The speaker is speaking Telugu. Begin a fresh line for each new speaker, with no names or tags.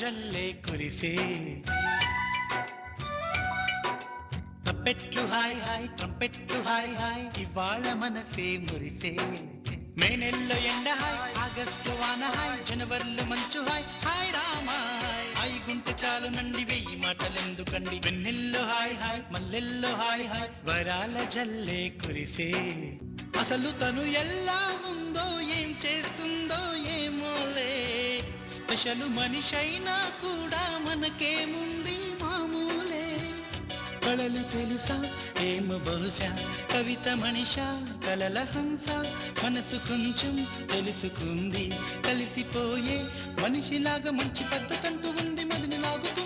జల్లే కురిసే తప్పెట్లు హాయ్ హాయ్ ట్రంపెట్లు హాయ్ హాయ్ ఇవాళ మనసే మురిసే మే నెలలో ఎండ హాయ్ ఆగస్టు వాన హాయ్ జనవరిలో మంచు హాయ్ హాయ్ రామా హాయ్ గుంటె చాలు నండి వెయ్యి మాటలెందుకండి వెన్నెల్లో హాయ్ హాయ్ మల్లెల్లో హాయ్ హాయ్ వరాల జల్లే కురిసే అసలు తను ఎలా ఉందో ఏం చేస్తుందో ఏమోలే స్పెషల్ మనిషైనా కూడా మనకేముంది మామూలే కళలు తెలుసా ఏమో బహుశా కవిత మనిషా కలల హంస మనసు కొంచెం తెలుసుకుంది కలిసిపోయే మనిషిలాగా మంచి పద్ధతంటూ ఉంది మదిని లాగుతూ